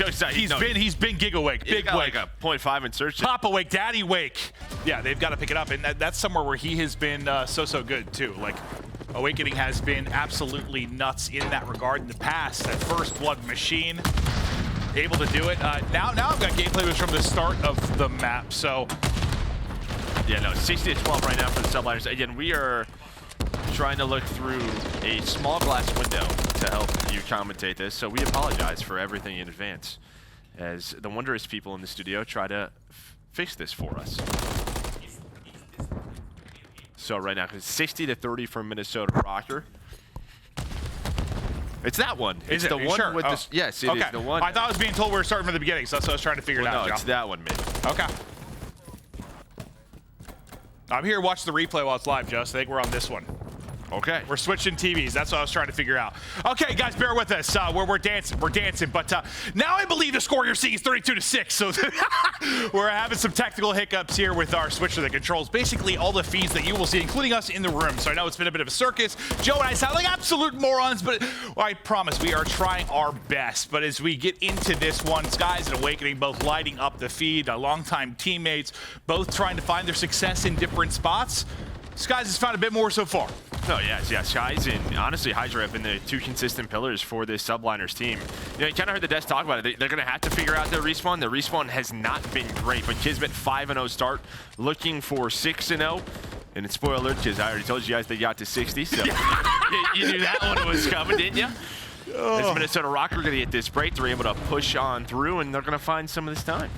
He's been Gigawake, big wake. Like a 0.5 insertion. Papa Wake, Daddy Wake. Yeah, they've got to pick it up, and that's somewhere where he has been so good too. Like, Owakening has been absolutely nuts in that regard in the past. That first blood machine, able to do it. Now I've got gameplay was from the start of the map, so. Yeah, no, 60-12 right now for the Subliners. Again, we are trying to look through a small glass window to help you commentate this, so we apologize for everything in advance as the wondrous people in the studio try to fix this for us. So right now, it's 60-30 for Minnesota Rokkr. It's that one. Is it's it? the one sure? with the yes, it is the one. I thought I was being told we were starting from the beginning, so that's what I was trying to figure it out. No, it's that one, man. Okay. I'm here to watch the replay while it's live, Joe, so I think we're on this one. Okay. We're switching TVs. That's what I was trying to figure out. Okay, guys, bear with us. We're dancing. We're dancing. But now I believe the score you're seeing is 32-6. So we're having some technical hiccups here with our switcher that controls basically all the feeds that you will see, including us in the room. So I know it's been a bit of a circus. Joe and I sound like absolute morons, but I promise we are trying our best. But as we get into this one, Skyz and Owakening both lighting up the feed, longtime teammates, both trying to find their success in different spots. Skyz has found a bit more so far. Oh, yes. Skyz and honestly Hydra have been the two consistent pillars for this Subliners team. You know, you kind of heard the devs talk about it. They're going to have to figure out their respawn. Their respawn has not been great, but Kismet 5-0 start, looking for 6-0. And it's spoiler alert, because I already told you guys they got to 60, so you knew that one was coming, didn't you? As Minnesota Rokkr going to get this break, they're able to push on through, and they're going to find some of this time.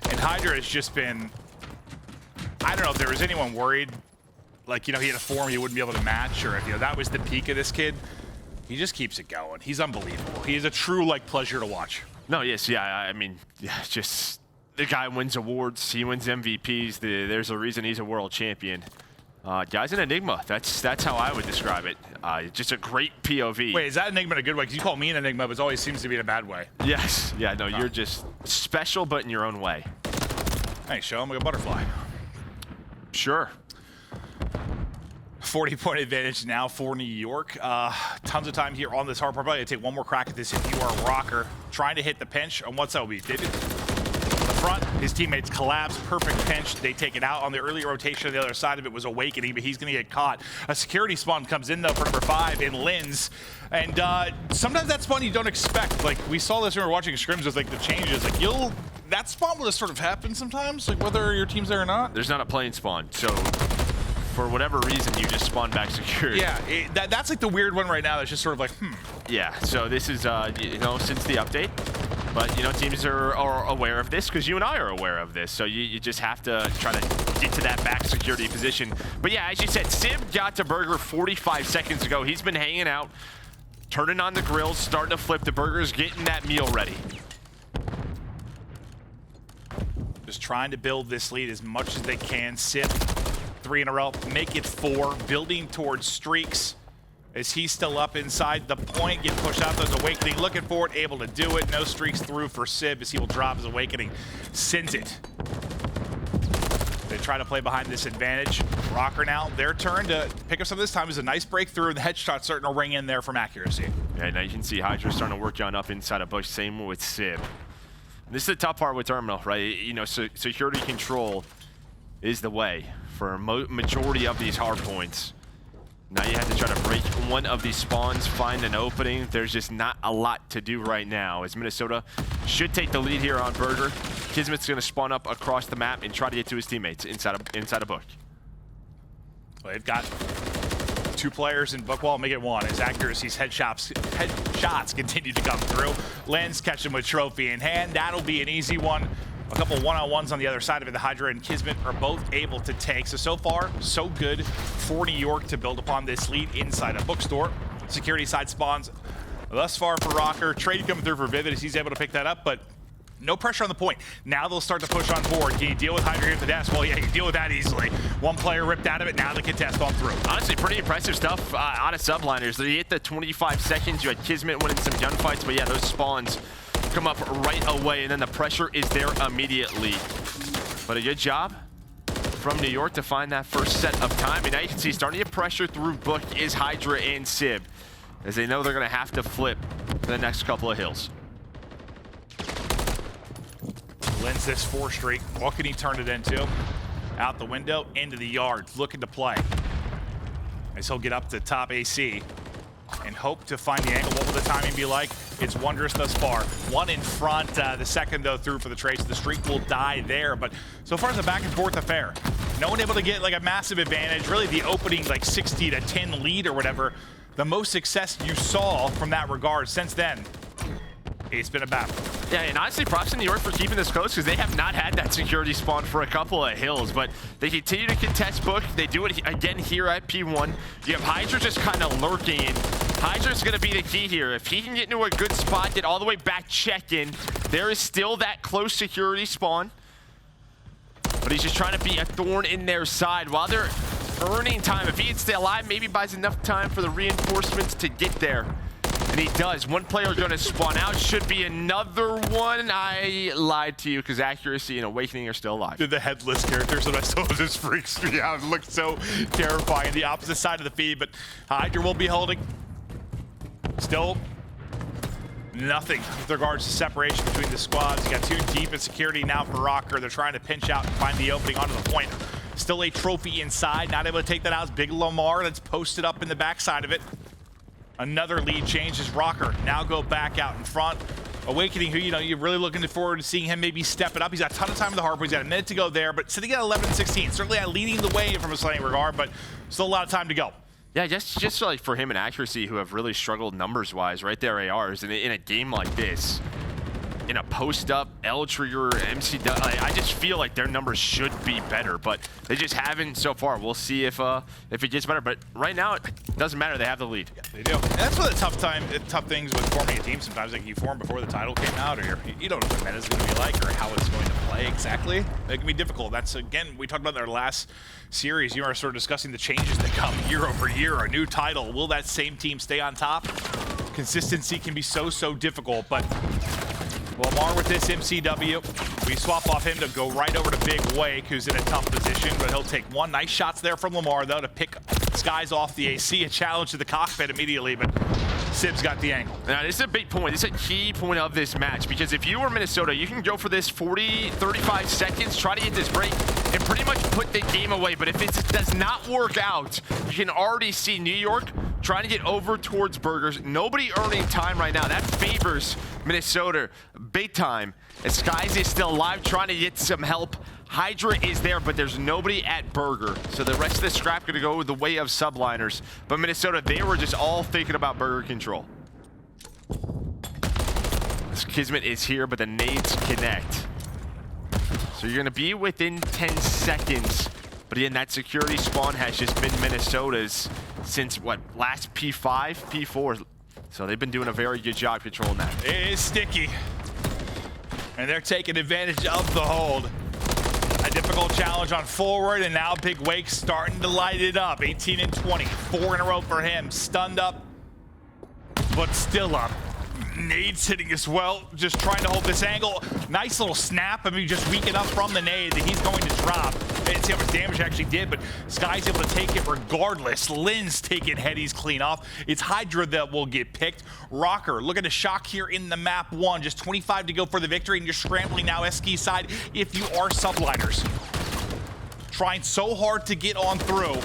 And Hydra has just been, I don't know if there was anyone worried, like, you know, he had a form he wouldn't be able to match, or if, you know, that was the peak of this kid. He just keeps it going. He's unbelievable. He is a true, like, pleasure to watch. No, yes, yeah, I mean, yeah, just the guy wins awards. He wins MVPs. There's a reason he's a world champion. Guy's an enigma. That's how I would describe it. Just a great POV. Wait, is that enigma in a good way? Because you call me an enigma, but it always seems to be in a bad way. Yes. Yeah, no, you're just special, but in your own way. Thanks, show him like a butterfly. Sure. 40-point advantage now for New York. Tons of time here on this hard part. Probably take one more crack at this if you are Røkkr. Trying to hit the pinch on what's that will be. David? The front, his teammates collapse, perfect pinch. They take it out on the early rotation. On the other side of it was Owakening, but he's going to get caught. A security spawn comes in, though, for number 5 in Lynz. And sometimes that spawn you don't expect. Like, we saw this when we were watching scrims with, like, the changes. Like, that spawn will just sort of happen sometimes, like, whether your team's there or not. There's not a plane spawn, so for whatever reason, you just spawn back secure. Yeah, that's like the weird one right now that's just sort of like, Yeah, so this is, you know, since the update. But, you know, teams are aware of this because you and I are aware of this. So you just have to try to get to that back security position. But yeah, as you said, Simp got to Røkkr 45 seconds ago. He's been hanging out, turning on the grills, starting to flip the burgers, getting that meal ready. Just trying to build this lead as much as they can. Simp 3 in a row, make it 4, building towards streaks. As he's still up inside the point, get pushed out. There's Owakening looking for it, able to do it. No streaks through for Simp as he will drop his Owakening. Sends it. They try to play behind this advantage. Røkkr now, their turn to pick up some of this time. Is a nice breakthrough, and the headshot starting to ring in there from accuracy. Yeah, now you can see Hydra starting to work on up inside a bush. Same with Simp. This is the tough part with Terminal, right? You know, so security control is the way for majority of these hard points. Now you have to try to break one of these spawns, find an opening. There's just not a lot to do right now, as Minnesota should take the lead here on Røkkr. Kismet's going to spawn up across the map and try to get to his teammates inside a book. Well, they've got 2 players in Bookwall, make it 1. His accuracy's headshots continue to come through. Lynz catching with trophy in hand. That'll be an easy one. A couple one-on-ones on the other side of it. The Hydra and Kismet are both able to take. So far, so good for New York to build upon this lead inside a bookstore. Security side spawns thus far for Røkkr. Trade coming through for Vivid as he's able to pick that up, but no pressure on the point. Now they'll start to push on forward. Can you deal with Hydra here at the desk? Well, yeah, you can deal with that easily. One player ripped out of it. Now the contest on through. Honestly, pretty impressive stuff out of Subliners. They hit the 25 seconds. You had Kismet winning some gunfights, but yeah, those spawns come up right away, and then the pressure is there immediately. But a good job from New York to find that first set of time. And now you can see starting to get pressure through book is Hydra and Simp, as they know they're going to have to flip the next couple of hills. ends this 4 streak. What can he turn it into? Out the window, into the yard, looking to play. As he'll get up to top AC and hope to find the angle. What will the timing be like? It's wondrous thus far. One in front, the second though through for the Trace. The streak will die there, but so far it's a back and forth affair. No one able to get like a massive advantage. Really the opening like 60 to 10 lead or whatever. The most success you saw from that regard. Since then, it's been a battle. Yeah, and honestly, props to New York for keeping this close because they have not had that security spawn for a couple of hills, but they continue to contest book. They do it again here at P1. You have Hydra just kind of lurking, and Hydra's going to be the key here. If he can get into a good spot, get all the way back check-in, there is still that close security spawn, but he's just trying to be a thorn in their side while they're earning time. If he can stay alive, maybe buys enough time for the reinforcements to get there. And he does. One player going to spawn out. Should be another one. I lied to you because Accuracy and Awakening are still alive. The headless characters that I saw just freaks me out. It looked so terrifying. The opposite side of the feed, but Hydra will be holding. Still nothing with regards to separation between the squads. You got 2 deep in security now for Røkkr. They're trying to pinch out and find the opening onto the point. Still a trophy inside. Not able to take that out. It's Big Lamar that's posted up in the backside of it. Another lead change as Røkkr now go back out in front. Awakening, who, you know, you're really looking forward to seeing him maybe step it up. He's got a ton of time in the hardpoint. He's got a minute to go there, but sitting at 11-16. Certainly not leading the way from a slaying regard, but still a lot of time to go. Yeah, just like for him and Accuracy, who have really struggled numbers-wise, right there ARs, in a game like this, in a post-up, L-Trigger, MCW, I just feel like their numbers should be better, but they just haven't so far. We'll see if it gets better, but right now, it doesn't matter. They have the lead. Yeah, they do. And that's one of the tough things with forming a team sometimes. Like you form before the title came out, or you don't know what the meta's going to be like or how it's going to play exactly. It can be difficult. That's, again, we talked about in our last series. You are sort of discussing the changes that come year over year. A new title. Will that same team stay on top? Consistency can be so difficult, but Lamar with this MCW. We swap off him to go right over to Big Wake, who's in a tough position, but he'll take one. Nice shots there from Lamar, though, to pick Skyz off the AC. A challenge to the cockpit immediately, but Sib's got the angle. Now, this is a big point. This is a key point of this match, because if you were Minnesota, you can go for this 40, 35 seconds, try to get this break, and pretty much put the game away. But if it does not work out, you can already see New York trying to get over towards Burgers. Nobody earning time right now. That favors Minnesota big time. As Skyz is still alive, trying to get some help. Hydra is there, but there's nobody at Burger. So the rest of the scrap going to go the way of Subliners. But Minnesota, they were just all thinking about Burger control. This Kismet is here, but the nades connect. So you're going to be within 10 seconds. But again, that security spawn has just been Minnesota's since, what, last P5, P4. So they've been doing a very good job controlling that. It is sticky. And they're taking advantage of the hold. A difficult challenge on forward, and now Big Wake starting to light it up. 18 and 20, 4 in a row for him. Stunned up, but still up. Nades hitting as well, just trying to hold this angle. Nice little snap. I mean, just weaken up from the nade that he's going to drop. I didn't see how much damage he actually did, but Skyz able to take it regardless. Lynz taking headies clean off. It's Hydra that will get picked. Røkkr looking to shock here in the map 1. Just 25 to go for the victory, and you're scrambling now SK side if you are Subliners. Trying so hard to get on through.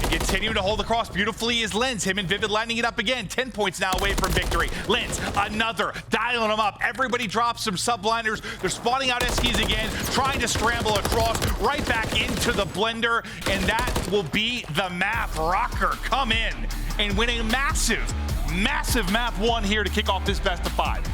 Continuing to hold the cross beautifully is Lynz. Him and Vivid lining it up again. 10 points now away from victory. Lynz, another, dialing them up. Everybody drops some Subliners. They're spawning out Eskies again, trying to scramble across, right back into the blender, and that will be the map. Røkkr come in and win a massive, massive map 1 here to kick off this best of 5.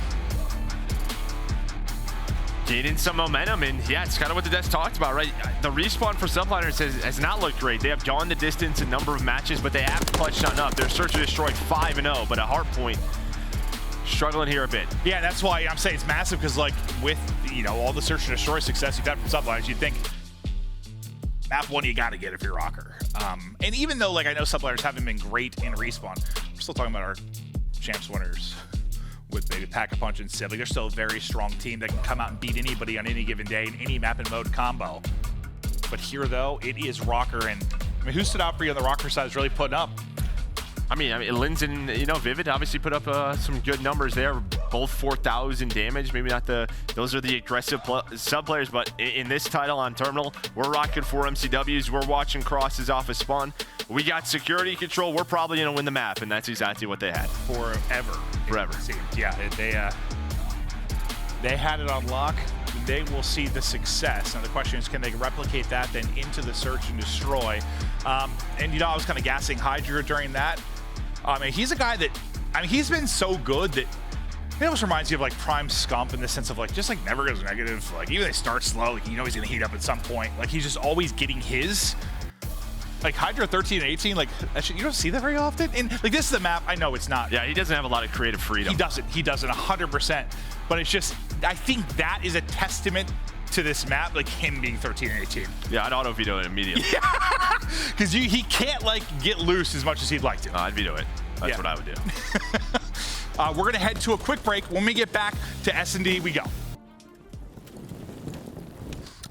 Gaining some momentum, and yeah, it's kind of what the desk talked about, right? The respawn for Subliners has not looked great. They have gone the distance in a number of matches, but they have clutched on up. Their search and destroy 5-0, but a hard point struggling here a bit. Yeah, that's why I'm saying it's massive, because like with, you know, all the search and destroy success you've had from Subliners, you'd think map 1 you got to get if you're Røkkr. And even though like I know Subliners haven't been great in respawn, we're still talking about our champs winners with maybe Pack-a-Punch and Civ. They're still a very strong team that can come out and beat anybody on any given day in any map and mode combo. But here, though, it is Røkkr, and I mean, who stood out for you on the Røkkr side is really putting up? I mean, Lynz and, you know, Vivid obviously put up some good numbers there. both 4,000 damage. Maybe not those are the aggressive sub players, but in this title on Terminal, we're rocking 4 MCWs. We're watching crosses off of spawn. We got security control. We're probably going to win the map, and that's exactly what they had. Forever. Yeah, they had it on lock. They will see the success. Now the question is, can they replicate that then into the search and destroy? And you know, I was kind of gassing Hydra during that. I mean, he's a guy that, I mean, he's been so good that it almost reminds you of like Prime Scump in the sense of like, just like never goes negative. Like even they start slow, like you know he's gonna heat up at some point. Like he's just always getting his. Like Hydra 13 and 18, like you don't see that very often. And like this is the map, I know it's not. Yeah, he doesn't have a lot of creative freedom. He doesn't 100%. But it's just, I think that is a testament to this map, like him being 13 and 18. Yeah, I'd auto veto it immediately. Yeah, because he can't like get loose as much as he'd like to. I'd veto it. That's what I would do. We're gonna head to a quick break. When we get back to S&D, we go.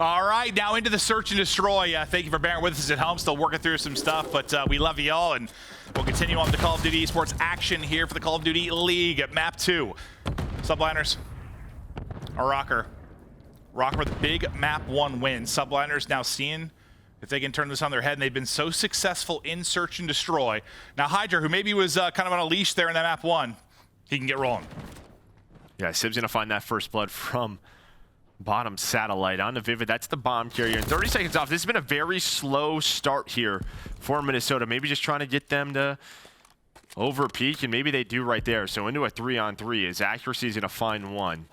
All right, now into the search and destroy. Thank you for bearing with us at home. Still working through some stuff, but we love you all, and we'll continue on the Call of Duty Esports action here for the Call of Duty League at Map 2. Subliners, Røkkr. Røkkr with a big Map 1 win. Subliners now seeing if they can turn this on their head, and they've been so successful in search and destroy. Now Hydra, who maybe was kind of on a leash there in that Map 1, he can get rolling. Yeah, Sib's gonna find that first blood from bottom satellite on the Vivid. That's the bomb carrier. And 30 seconds off. This has been a very slow start here for Minnesota. Maybe just trying to get them to over peak, and maybe they do right there. So into a 3-on-3. His accuracy is going to find one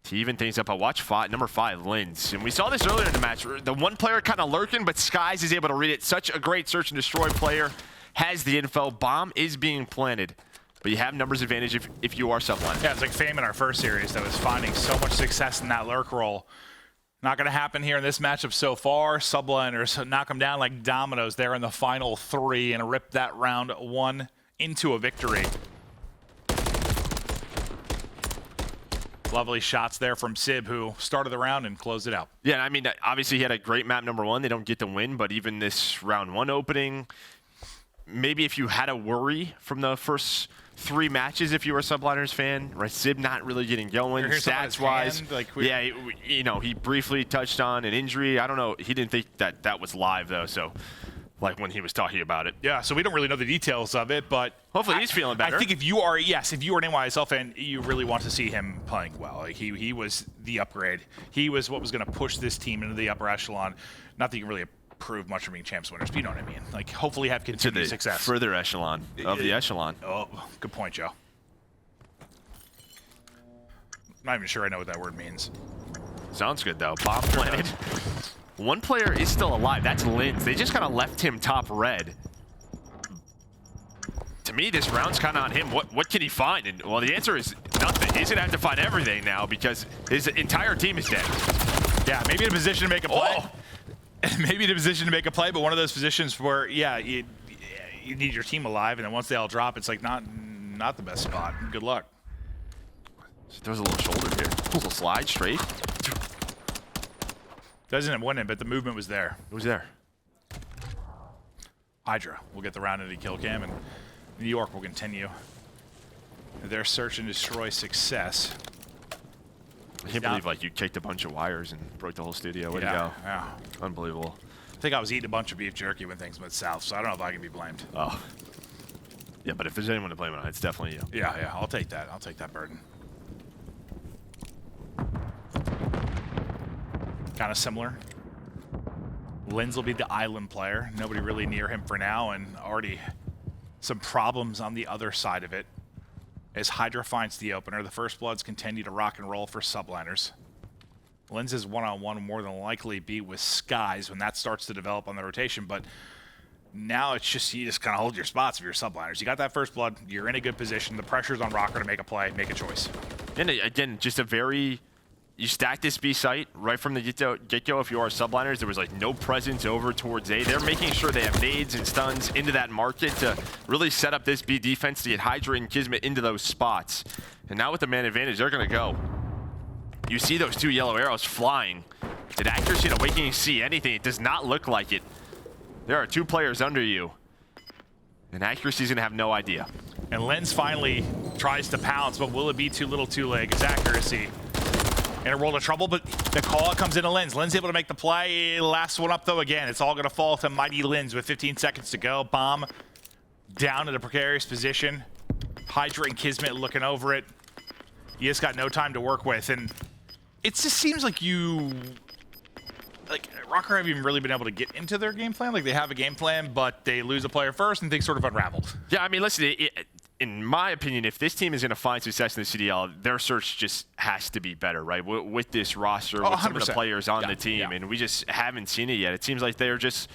to even things up. Watch number 5, Lynz. And we saw this earlier in the match. The one player kind of lurking, but Skyz is able to read it. Such a great search and destroy player. Has the info. Bomb is being planted. But you have numbers advantage if you are Subliner. Yeah, it's like Fame in our first series that was finding so much success in that lurk role. Not going to happen here in this matchup so far. Subliners knock them down like dominoes there in the final 3 and rip that round 1 into a victory. Lovely shots there from Sib, who started the round and closed it out. Yeah, I mean, obviously he had a great map number 1. They don't get the win, but even this round 1 opening, maybe if you had a worry from the first 3 matches, if you were a Subliners fan, right? Sib not really getting going stats-wise. Like yeah, you know, he briefly touched on an injury. I don't know. He didn't think that was live, though, so like when he was talking about it. Yeah, so we don't really know the details of it, but hopefully he's feeling better. I think if you are, if you are an NYSL fan, you really want to see him playing well. Like he was the upgrade. He was what was going to push this team into the upper echelon. Not that you can really prove much from being champs winners, but you know what I mean. Like, hopefully have continued success. Further echelon of the echelon. Oh, good point, Joe. I'm not even sure I know what that word means. Sounds good, though. Bomb planted. One player is still alive. That's Lynz. They just kind of left him top red. To me, this round's kind of on him. What can he find? And well, the answer is nothing. He's going to have to find everything now because his entire team is dead. Yeah, maybe in a position to make a play. Oh. Maybe in a position to make a play, but one of those positions where, yeah, you need your team alive, and then once they all drop, it's like not the best spot. Good luck. She throws a little shoulder here. A little slide straight. Doesn't win it, but the movement was there. It was there. Hydra will get the round into kill cam, and New York will continue their search and destroy success. I can't believe like you kicked a bunch of wires and broke the whole studio. Way to go. Yeah. Unbelievable. I think I was eating a bunch of beef jerky when things went south, so I don't know if I can be blamed. Oh. Yeah, but if there's anyone to blame on, it's definitely you. Yeah, I'll take that. I'll take that burden. Kind of similar. Lynz will be the island player. Nobody really near him for now, and already some problems on the other side of it. As Hydra finds the opener, the First Bloods continue to rock and roll for Subliners. Lynz's one-on-one will more than likely be with Skyz when that starts to develop on the rotation, but now it's just, you just kind of hold your spots if you're Subliners. You got that First Blood, you're in a good position, the pressure's on Røkkr to make a play, make a choice. And again, just a very, you stack this B site right from the get-go. If you are Subliners, there was like no presence over towards A. They're making sure they have nades and stuns into that market to really set up this B defense to get Hydra and Kismet into those spots. And now with the man advantage, they're going to go. You see those 2 yellow arrows flying. Did accuracy and Awakening see anything? It does not look like it. There are 2 players under you. And accuracy's going to have no idea. And Lynz finally tries to pounce, but will it be too little too late? It's accuracy. In a world of trouble, but the call comes into Lynz. Lynz able to make the play. Last one up, though, again. It's all going to fall to mighty Lynz with 15 seconds to go. Bomb down in a precarious position. Hydra and Kismet looking over it. You just got no time to work with, and it just seems like Rokkr haven't even really been able to get into their game plan. Like, they have a game plan, but they lose a player first, and things sort of unravel. Yeah, I mean, listen, in my opinion, if this team is going to find success in the CDL, their search just has to be better, right? With this roster, with some of the players on the team, and we just haven't seen it yet. It seems like they're just,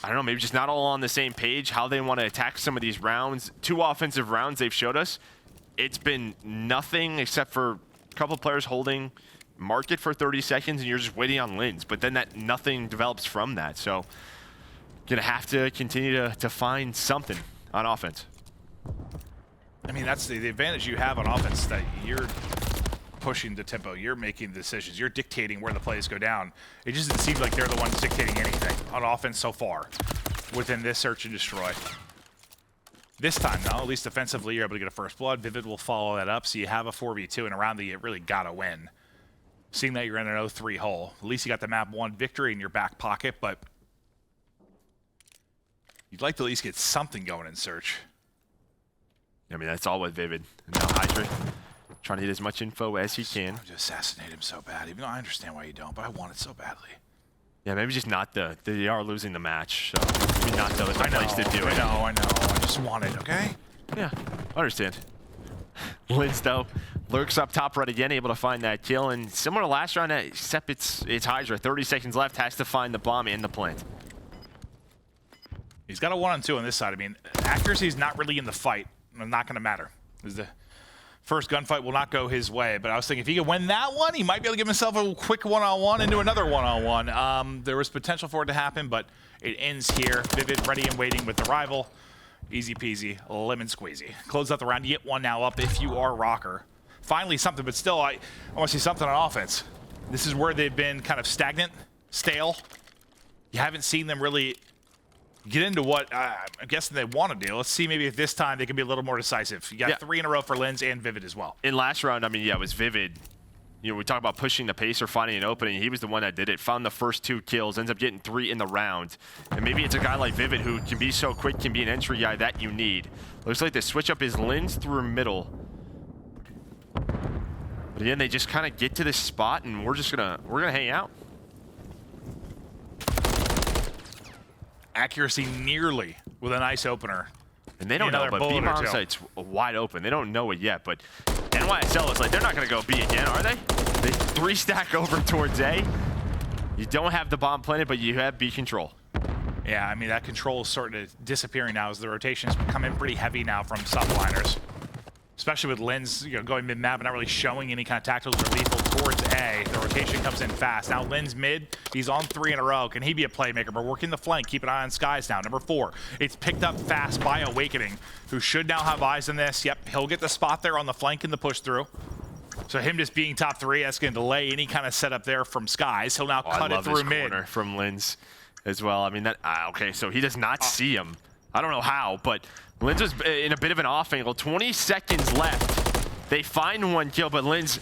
I don't know, maybe just not all on the same page, how they want to attack some of these rounds. 2 offensive rounds they've showed us. It's been nothing except for a couple of players holding market for 30 seconds, and you're just waiting on Lynz. But then that nothing develops from that. So, going to have to continue to find something on offense. I mean, that's the advantage you have on offense, that you're pushing the tempo, you're making the decisions, you're dictating where the plays go down. It just doesn't seem like they're the ones dictating anything on offense so far within this search and destroy. This time, though, at least defensively, you're able to get a first blood. Vivid will follow that up, so you have a 4v2 and a round that you really got to win. Seeing that you're in an 0-3 hole, at least you got the map 1 victory in your back pocket, but you'd like to at least get something going in search. I mean, that's all with Vivid. And now Hydra trying to get as much info as he can. I want to assassinate him so bad, even though I understand why you don't, but I want it so badly. Yeah, maybe just not they are losing the match, so maybe not the place to do it. I know. I just want it, okay? Yeah, I understand. Lynz, though, lurks up top right again, able to find that kill. And similar to last round, except it's Hydra. 30 seconds left, has to find the bomb in the plant. He's got a 1-on-2 on this side. I mean, accuracy is not really in the fight. Not going to matter. The first gunfight will not go his way, but I was thinking if he could win that one, he might be able to give himself a quick one-on-one into another one-on-one. There was potential for it to happen, but it ends here. Vivid ready and waiting with the rival. Easy peasy, lemon squeezy. Close out the round. You get one now up if you are Røkkr. Finally something, but still, I want to see something on offense. This is where they've been kind of stagnant, stale. You haven't seen them really get into what I'm guessing they want to do. Let's see maybe if this time they can be a little more decisive. You got 3 in a row for Lynz and Vivid as well. In last round, I mean, yeah, it was Vivid. You know, we talk about pushing the pace or finding an opening. He was the one that did it. Found the first 2 kills, ends up getting 3 in the round. And maybe it's a guy like Vivid who can be so quick, can be an entry guy that you need. Looks like the switch up is Lynz through middle. But again, they just kind of get to this spot, and we're gonna hang out. Accuracy nearly with a nice opener. And they don't know, but B-bomb site's wide open. They don't know it yet, but NYSL is like, they're not going to go B again, are they? They 3-stack over towards A. You don't have the bomb planted, but you have B control. Yeah, I mean, that control is sort of disappearing now as the rotations come in pretty heavy now from Subliners. Especially with Lynz, going mid-map and not really showing any kind of tacticals or lethal towards A. The rotation comes in fast. Now Lynz mid, he's on 3 in a row. Can he be a playmaker? We're working the flank. Keep an eye on Skyz now. Number 4. It's picked up fast by Owakening, who should now have eyes on this. Yep, he'll get the spot there on the flank in the push through. So him just being top 3, that's going to delay any kind of setup there from Skyz. He'll now cut it through mid. Corner from Lynz as well. I mean, that okay, so he does not see him. I don't know how, but Lynz was in a bit of an off angle. 20 seconds left. They find 1 kill, but Lynz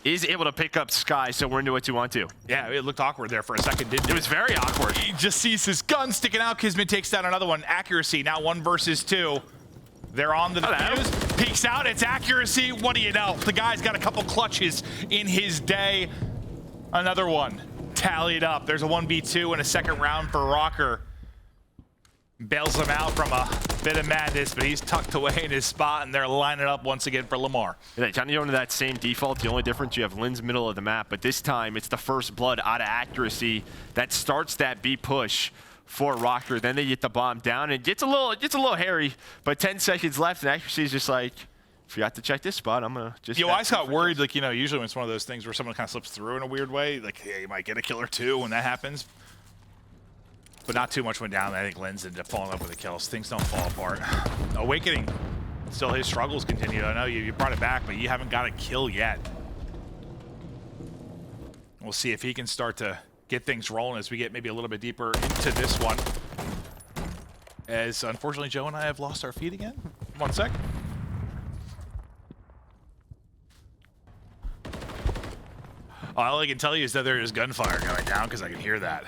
is able to pick up Skyz, so we're into a 2-on-2. Yeah, it looked awkward there for a second, didn't it? It was very awkward. He just sees his gun sticking out. Kismet takes down another one. Accuracy, now 1 versus 2. They're on the defuse. Peeks out, it's accuracy. What do you know? The guy's got a couple clutches in his day. Another one tallied up. There's a 1v2 in a second round for Røkkr. Bails him out from a bit of madness, but he's tucked away in his spot, and they're lining up once again for Lamar. Yeah, kind of going to that same default. The only difference, you have Lynz middle of the map, but this time it's the first blood out of accuracy that starts that B push for Røkkr. Then they get the bomb down, and it gets a little hairy, but 10 seconds left, and accuracy is just like, forgot to check this spot. I'm gonna just. I got worried, like, usually when it's one of those things where someone kind of slips through in a weird way, like, yeah, you might get a kill or 2 when that happens. But not too much went down. I think Lynz ended up falling up with the kills. Things don't fall apart. Owakening, still his struggles continue. I know you brought it back, but you haven't got a kill yet. We'll see if he can start to get things rolling as we get maybe a little bit deeper into this one. As unfortunately, Joe and I have lost our feed again. 1 sec. All I can tell you is that there is gunfire going down because I can hear that.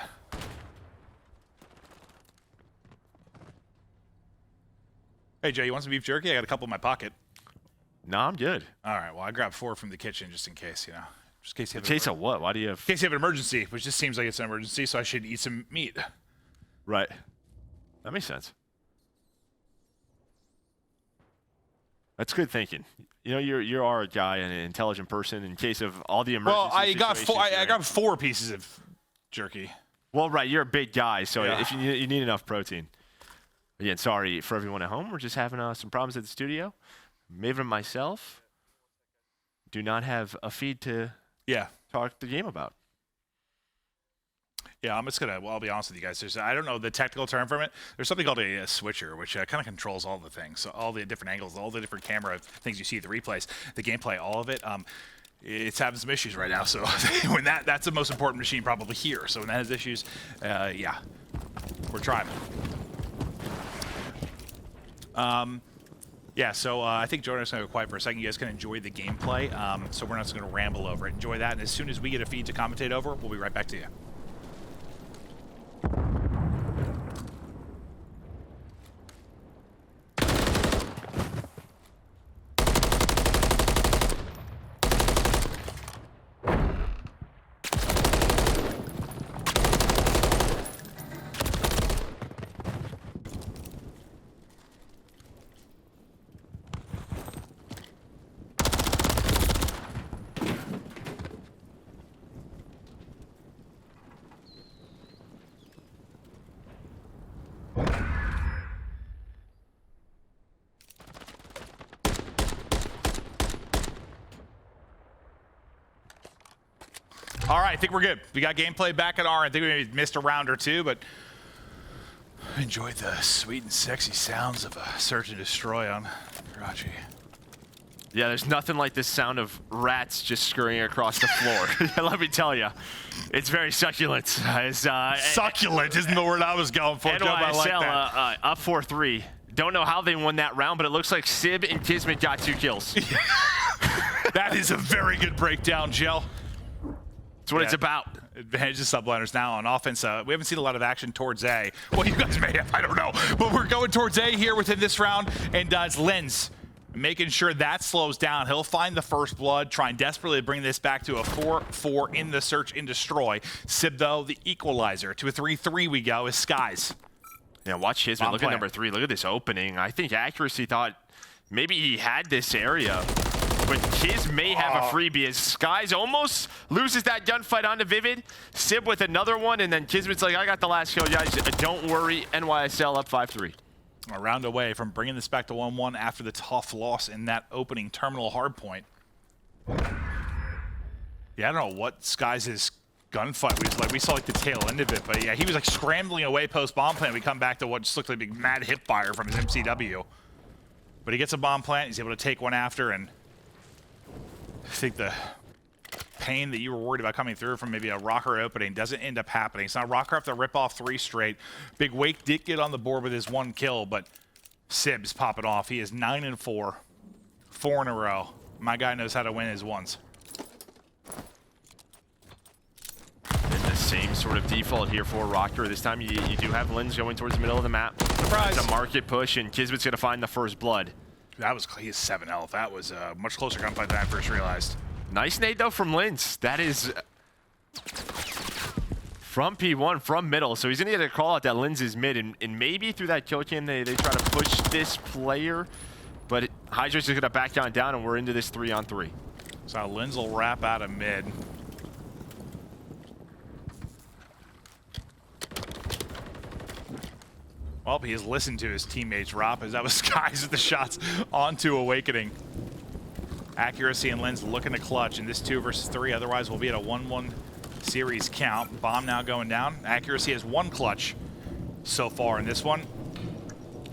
Hey, Joe, you want some beef jerky? I got a couple in my pocket. No, I'm good. All right, well, I grabbed 4 from the kitchen just in case, you know. Just in case you have In case of what? Why do you have... In case you have an emergency, which just seems like it's an emergency, so I should eat some meat. Right. That makes sense. That's good thinking. You know, you are a guy and an intelligent person in case of all the emergency Well, I got situations I got 4 pieces of jerky. Well, right, you're a big guy, so Yeah. if you need enough protein. Again, sorry for everyone at home. We're just having some problems at the studio. Maven and myself do not have a feed to talk the game about. Yeah, I'm just gonna. Well, I'll be honest with you guys. I don't know the technical term from it. There's something called a switcher, which kind of controls all the things, so all the different angles, all the different camera things you see at the replays, the gameplay, all of it. It's having some issues right now. So when that's the most important machine probably here. So when that has issues, yeah, we're trying. Yeah, so I think Jordan's going to go quiet for a second. You guys can enjoy the gameplay, so we're not just going to ramble over it. Enjoy that, and as soon as we get a feed to commentate over, we'll be right back to you. All right, I think we're good. We got gameplay back at R. I think we missed a round or two, but enjoyed the sweet and sexy sounds of a search and destroy on Karachi. Yeah, there's nothing like the sound of rats just scurrying across the floor. Let me tell you, it's very succulent. Succulent isn't the word I was going for. Joe, I like that. Up 4-3. Don't know how they won that round, but it looks like Sib and Kismet got 2 kills. That is a very good breakdown, Joe. That's what it's about. Advantage of Subliners now on offense. We haven't seen a lot of action towards A. Well, you guys may have, I don't know. But we're going towards A here within this round, and it's Lynz making sure that slows down. He'll find the first blood, trying desperately to bring this back to a 4-4 in the search and destroy. Sib, though, the equalizer. To a 3-3 we go is Skyz. Yeah, watch Kismet. Look at number 3. Look at this opening. I think Accuracy thought maybe he had this area. But Kiz may have a freebie as Skyz almost loses that gunfight onto Vivid. Sib with another one, and then Kismet's like, I got the last kill, guys. Don't worry, NYSL up 5-3. A round away from bringing this back to 1-1 after the tough loss in that opening terminal hardpoint. Yeah, I don't know what Skyz's gunfight was like. We saw like the tail end of it, but yeah, he was like scrambling away post bomb plant. We come back to what just looked like a big mad hip fire from his MCW. But he gets a bomb plant, he's able to take one after, and I think the pain that you were worried about coming through from maybe a Røkkr opening doesn't end up happening. So now Røkkr have to rip off 3 straight. Big Wake did get on the board with his 1 kill, but Sib's popping off. He is 9-4, 4 in a row. My guy knows how to win his ones. And the same sort of default here for Røkkr. This time you do have Lynz going towards the middle of the map. Surprise! It's a market push, and Kismet's going to find the first blood. That was, he has 7 health. That was a much closer gunfight than I first realized. Nice nade, though, from Lynz. That is from P1, from middle. So he's going to get a call out that Lynz is mid, and maybe through that kill cam, they try to push this player. But Hydra's just going to back down, and we're into this 3-on-3. So Lynz will wrap out of mid. Well, he has listened to his teammates, Rob, as that was Skyz with the shots onto Awakening. Accuracy and Lynz looking to clutch in this 2 versus 3. Otherwise, we'll be at a 1-1 series count. Bomb now going down. Accuracy has 1 clutch so far in this one.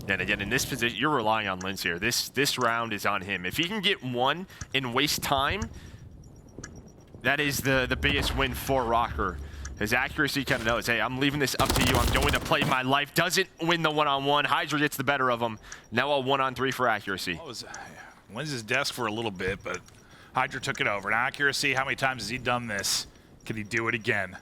And again, in this position, you're relying on Lynz here. This round is on him. If he can get 1 and waste time, that is the biggest win for Røkkr. His accuracy kind of knows, hey, I'm leaving this up to you. I'm going to play my life. Doesn't win the 1-on-1. Hydra gets the better of him. Now a 1-on-3 for accuracy. Lynz's desk for a little bit, but Hydra took it over. Now accuracy, how many times has he done this? Can he do it again?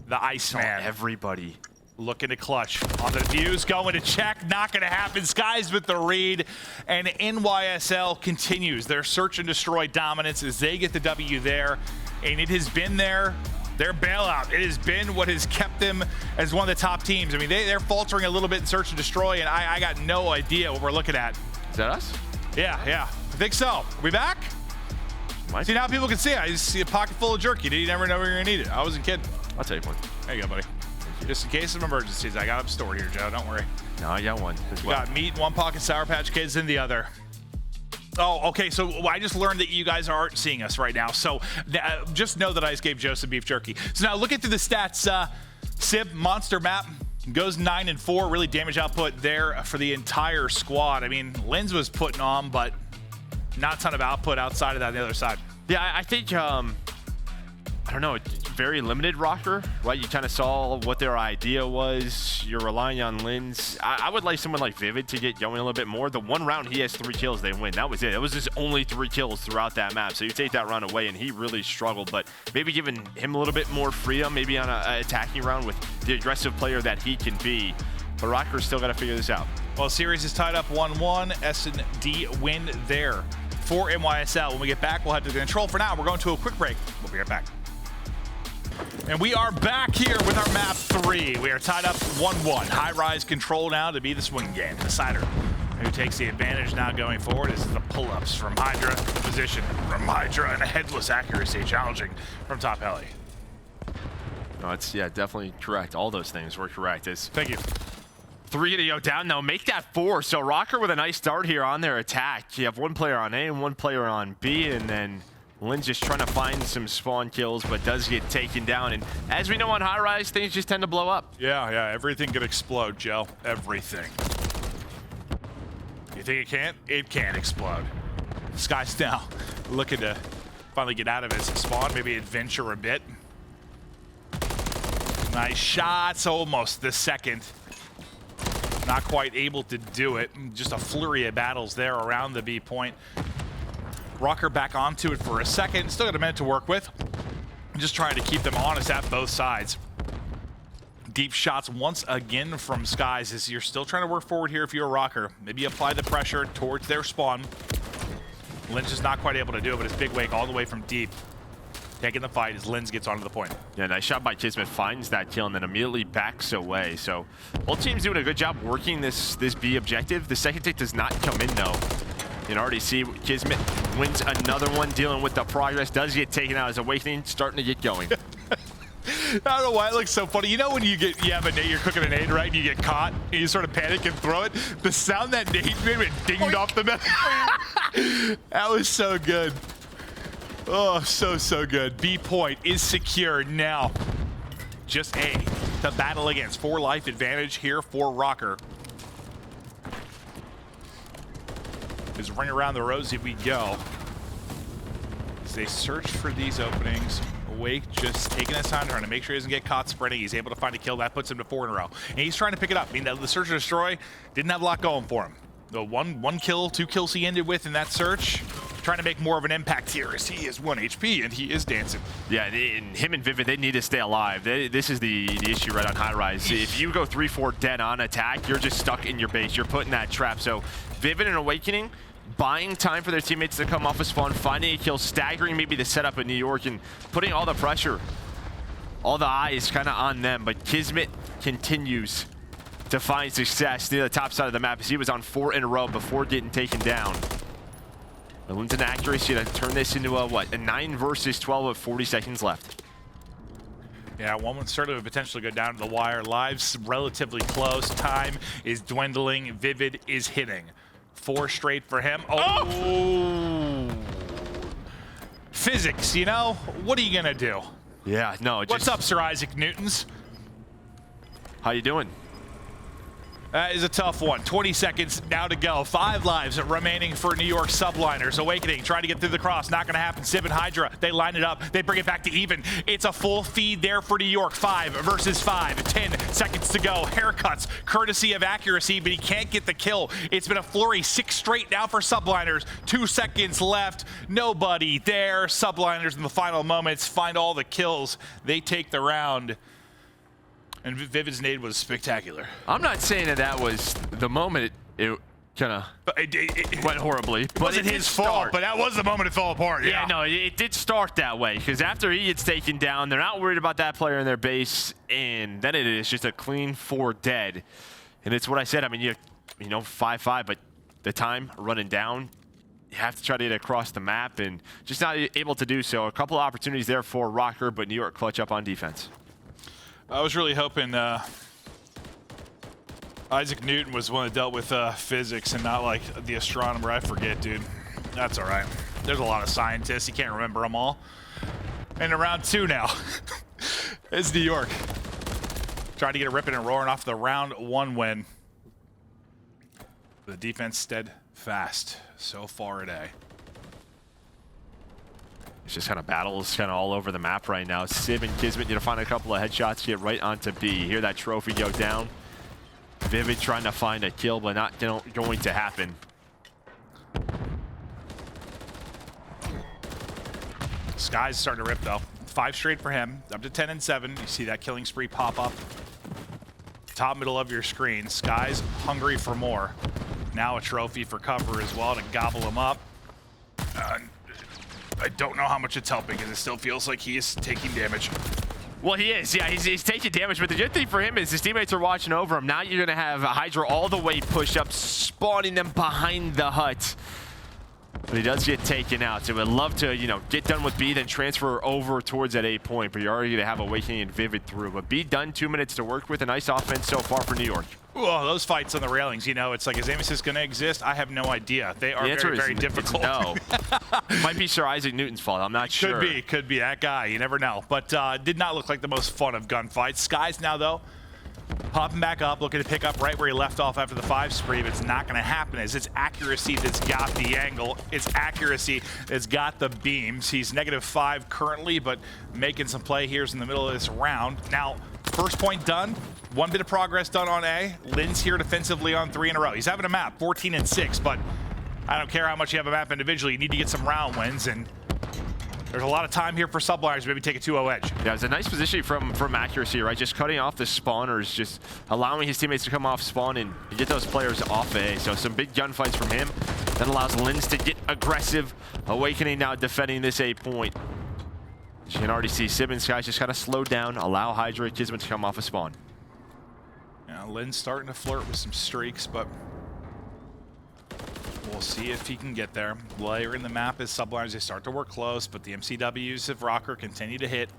The Iceman. Everybody. Looking to clutch on the defuse, going to check, not going to happen. Skyz with the read, and NYSL continues their search and destroy dominance as they get the W there, and it has been their bailout. It has been what has kept them as one of the top teams. I mean, they're faltering a little bit in search and destroy, and I got no idea what we're looking at. Is that us? Yeah, I think so. Are we back? Might See, now people can see it. I just see a pocket full of jerky. You never know where you're going to need it. I wasn't kidding. I'll take one. There you go, buddy. Just in case of emergencies, I got them stored here, Joe. Don't worry. No, I got one as We well. got meat in one pocket, Sour Patch Kids in the other. Oh, okay, so I just learned that you guys aren't seeing us right now. So just know that I just gave Joe some beef jerky. So now looking through the stats, Simp, monster map, goes 9-4, really damage output there for the entire squad. I mean, Lynz was putting on, but not a ton of output outside of that on the other side. Yeah, I think, I don't know, very limited Røkkr, right? You kind of saw what their idea was. You're relying on Lynz. I would like someone like Vivid to get going a little bit more. The one round he has 3 kills, they win. That was it. It was his only 3 kills throughout that map. So you take that round away, and he really struggled. But maybe giving him a little bit more freedom, maybe on an attacking round with the aggressive player that he can be. But Røkkr's still got to figure this out. Well, series is tied up 1-1. S&D win there for NYSL. When we get back, we'll head to the control. For now, we're going to a quick break. We'll be right back. And we are back here with our map 3. We are tied up 1-1. High-rise control now to be the swing game. Decider, who takes the advantage now going forward, is the pull-ups from Hydra. Position from Hydra and a headless accuracy challenging from top heli. No, it's, yeah, definitely correct. All those things were correct. Thank you. 3 to go down, though. Make that 4. So Røkkr with a nice start here on their attack. You have 1 player on A and 1 player on B, and then Lynz just trying to find some spawn kills, but does get taken down. And as we know on high rise, things just tend to blow up. Yeah, everything can explode, Joe. Everything. You think it can't? It can explode. Skyz now looking to finally get out of his spawn, maybe adventure a bit. Nice shots, almost the second. Not quite able to do it. Just a flurry of battles there around the B point. Røkkr back onto it for a second. Still got a minute to work with. Just trying to keep them honest at both sides. Deep shots once again from Skyz as you're still trying to work forward here if you're Røkkr. Maybe apply the pressure towards their spawn. Lynz is not quite able to do it, but it's big wake all the way from deep. Taking the fight as Lynz gets onto the point. Yeah, nice shot by Kismet, finds that kill and then immediately backs away. So both teams doing a good job working this B objective. The second tick does not come in though. You can already see Kismet wins another one, dealing with the progress. Does get taken out as Owakening, starting to get going. I don't know why it looks so funny. You know when you have a nade, you're cooking a nade, right? And you get caught, and you sort of panic and throw it. The sound that nade made when it dinged off the map. That was so good. Oh, so good. B point is secure now. Just A to battle against. 4 life advantage here for Røkkr. As ring around the rosy we go. As they search for these openings. Awake just taking his time, trying to make sure he doesn't get caught sprinting. He's able to find a kill. That puts him to 4 in a row. And he's trying to pick it up. I mean, the search and destroy didn't have a lot going for him. The one kill, 2 kills he ended with in that search. Trying to make more of an impact here as he is 1 HP and he is dancing. Yeah, and him and Vivid, they need to stay alive. This is the issue right on high rise. If you go 3-4 dead on attack, you're just stuck in your base. You're put in that trap. So Vivid and Owakening, buying time for their teammates to come off of spawn, finding a kill, staggering maybe the setup in New York, and putting all the pressure, all the eyes kind of on them. But Kismet continues to find success near the top side of the map as he was on 4 in a row before getting taken down. Lynz an accuracy to turn this into a 9 versus 12 with 40 seconds left. Yeah, one would certainly potentially go down to the wire. Lives relatively close. Time is dwindling. Vivid is hitting. 4 straight for him. Oh! Physics, you know? What are you gonna do? Yeah, no. What's up, Sir Isaac Newtons? How you doing? That is a tough one. 20 seconds now to go. 5 lives remaining for New York Subliners. Awakening, trying to get through the cross. Not going to happen. Simp and Hydra, they line it up. They bring it back to even. It's a full feed there for New York. 5 versus 5. 10 seconds to go. Haircuts, courtesy of accuracy, but he can't get the kill. It's been a flurry. 6 straight now for Subliners. 2 seconds left. Nobody there. Subliners in the final moments find all the kills. They take the round. And Vivid's nade was spectacular. I'm not saying that was the moment it kind of went horribly. It wasn't his fault, but that was the moment it fell apart. Yeah, no, it did start that way, because after he gets taken down, they're not worried about that player in their base, and then it is just a clean 4 dead. And it's what I said. I mean, you know, 5-5, but the time running down, you have to try to get across the map, and just not able to do so. A couple of opportunities there for Røkkr, but New York clutch up on defense. I was really hoping Isaac Newton was the one that dealt with physics and not like the astronomer. I forget, dude. That's all right. There's a lot of scientists. You can't remember them all. And in round 2 now, it's New York. Trying to get a ripping and roaring off the round 1 win. The defense steadfast so far today. It's just kind of battles kind of all over the map right now. Civ and Kismet need to find a couple of headshots, get right onto B. Hear that trophy go down. Vivid trying to find a kill, but not going to happen. Skyz starting to rip though. 5 straight for him, up to 10 and 7. You see that killing spree pop up. Top middle of your screen. Skyz hungry for more. Now a trophy for cover as well to gobble him up. I don't know how much it's helping, because it still feels like he is taking damage. Well, he is. Yeah, he's taking damage, but the good thing for him is his teammates are watching over him. Now you're going to have Hydra all the way pushed up, spawning them behind the hut. But he does get taken out, so would love to, you know, get done with B, then transfer over towards that A point, but you're already going to have Awakening and Vivid through. But B done, 2 minutes to work with. A nice offense so far for New York. Oh, those fights on the railings, you know, it's like, is aBeZy going to exist? I have no idea. They are very, very difficult. No. Might be Sir Isaac Newton's fault. I'm not sure. Could be that guy. You never know. But did not look like the most fun of gunfights. Skyz now, though, popping back up, looking to pick up right where he left off after the 5 spree, but it's not going to happen, as it's accuracy that's got the angle. It's accuracy that's got the beams. He's -5 currently, but making some play here in the middle of this round. Now, first point done. 1 bit of progress done on A. Lynz here defensively on 3 in a row. He's having a map, 14 and 6, but I don't care how much you have a map individually. You need to get some round wins, and there's a lot of time here for Subliners to maybe take a 2-0 edge. Yeah, it's a nice position from accuracy, right? Just cutting off the spawners, just allowing his teammates to come off spawn and get those players off A. So some big gunfights from him. That allows Lynz to get aggressive. Awakening now defending this A point. You can already see Civ and Skyz just kind of slow down, allow Hydra and Kismet to come off a spawn. Yeah, Lynz starting to flirt with some streaks, but we'll see if he can get there. Layer in the map as Subliners, they start to work close, but the MCWs of Røkkr continue to hit.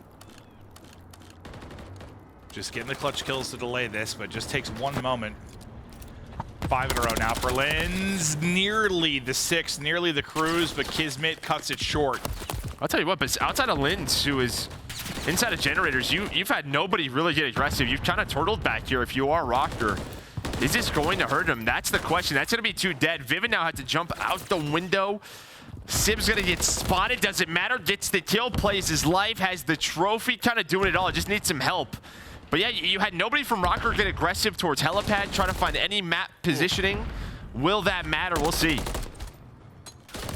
Just getting the clutch kills to delay this, but it just takes 1 moment. 5 in a row now for Lynz. Nearly the 6, nearly the cruise, but Kismet cuts it short. I'll tell you what, but outside of Lynz, who is inside of generators, you've had nobody really get aggressive. You've kind of turtled back here if you are Røkkr. Is this going to hurt him? That's the question. That's going to be 2 dead. Vivid now had to jump out the window. Sib's going to get spotted. Doesn't matter. Gets the kill, plays his life, has the trophy, kind of doing it all. Just needs some help. But yeah, you had nobody from Røkkr get aggressive towards helipad, trying to find any map positioning. Will that matter? We'll see.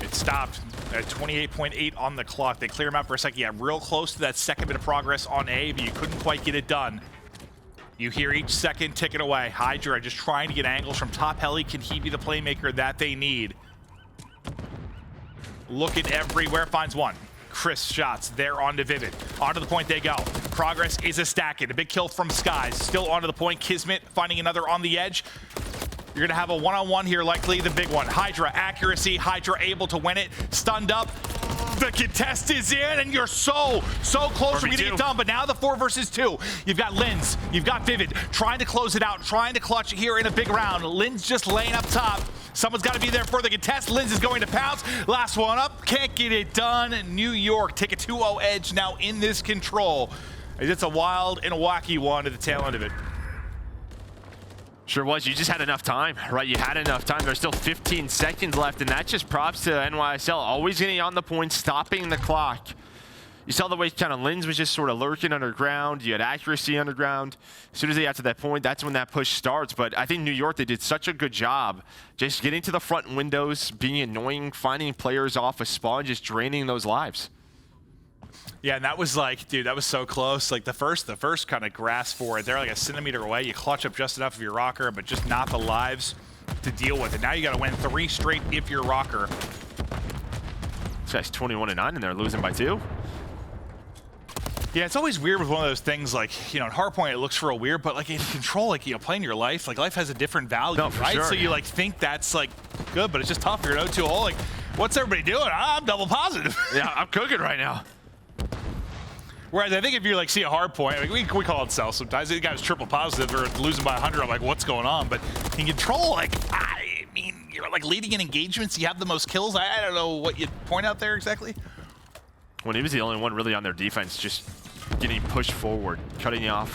It stopped at 28.8 on the clock. They clear him out for a second. Yeah, real close to that 2nd bit of progress on A, but you couldn't quite get it done. You hear each second ticking away. Hydra just trying to get angles from top heli. Can he be the playmaker that they need? Looking everywhere, finds one. Crisp shots there onto Vivid. Onto the point they go. Progress is a stacking. A big kill from Skyz. Still onto the point. Kismet finding another on the edge. You're going to have a one-on-one here, likely the big one. Hydra, accuracy. Hydra able to win it. Stunned up. The contest is in, and you're so close from getting it done. But now the 4 versus 2. You've got Lynz. You've got Vivid trying to close it out, trying to clutch here in a big round. Lynz just laying up top. Someone's got to be there for the contest. Lynz is going to pounce. Last one up. Can't get it done. New York take a 2-0 edge now in this control. It's a wild and a wacky one at the tail end of it. Sure was. You just had enough time, right? You had enough time. There's still 15 seconds left, and that's just props to NYSL. Always getting on the point, stopping the clock. You saw the way kind of Lynz was just sort of lurking underground. You had accuracy underground. As soon as they got to that point, that's when that push starts. But I think New York, they did such a good job just getting to the front windows, being annoying, finding players off a spawn, just draining those lives. Yeah, and that was like, dude, that was so close. Like the first kind of grasp for it, they're like a centimeter away. You clutch up just enough of your Røkkr, but just not the lives to deal with it. Now you got to win 3 straight if you're Røkkr. This guy's 21-9, and they're losing by 2. Yeah, it's always weird with one of those things, like, you know, in Hardpoint it looks real weird, but like in Control, like, you know, playing your life, like life has a different value, right? Sure, so you like think that's like good, but it's just tough. You're an 0-2 hole. Like, what's everybody doing? I'm double positive. Yeah, I'm cooking right now. Whereas I think if you like see a Hardpoint, like we call it cell sometimes. The guy's triple positive or losing by 100. I'm like, what's going on? But in Control, like, I mean, you're like leading in engagements. You have the most kills. I don't know what you'd point out there exactly. When he was the only one really on their defense, just getting pushed forward, cutting off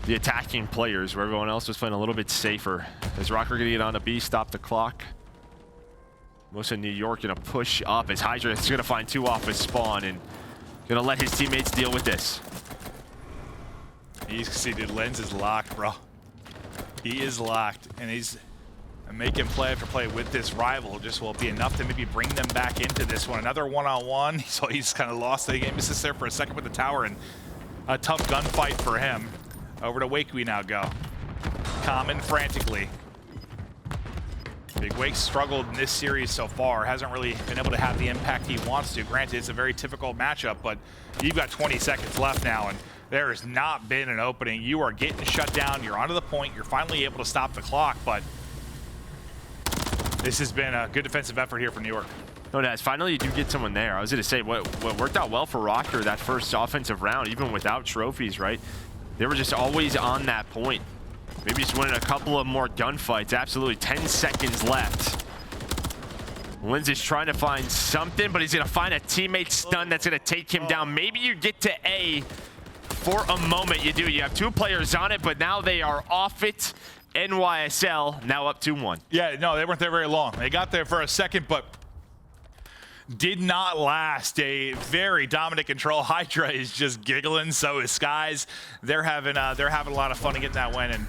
the attacking players where everyone else was playing a little bit safer. As Røkkr gonna get on a B, stop the clock. Most of New York gonna push up as Hydra is gonna find 2 off his spawn and gonna let his teammates deal with this. You see, dude, Lynz is locked, bro. He is locked, and he's making play after play with this rival. Just will be enough to maybe bring them back into this one. Another one-on-one. So he's kind of lost the game assist there for a second with the tower, and a tough gunfight for him. Over to Wake we now go. Common frantically. Big Wake's struggled in this series so far. Hasn't really been able to have the impact he wants to. Granted, it's a very difficult matchup, but you've got 20 seconds left now, and there has not been an opening. You are getting shut down. You're onto the point. You're finally able to stop the clock, but this has been a good defensive effort here for New York. No, Naz, finally you do get someone there. I was going to say, what worked out well for Røkkr that first offensive round, even without trophies, right? They were just always on that point. Maybe just winning a couple of more gunfights. Absolutely, 10 seconds left. Lynz is trying to find something, but he's going to find a teammate stun that's going to take him down. Maybe you get to A for a moment. You do. You have 2 players on it, but now they are off it. NYSL now up 2-1. Yeah, no, they weren't there very long. They got there for a second, but did not last. A very dominant control. Hydra is just giggling. So is Skyz. They're having a lot of fun getting that win. And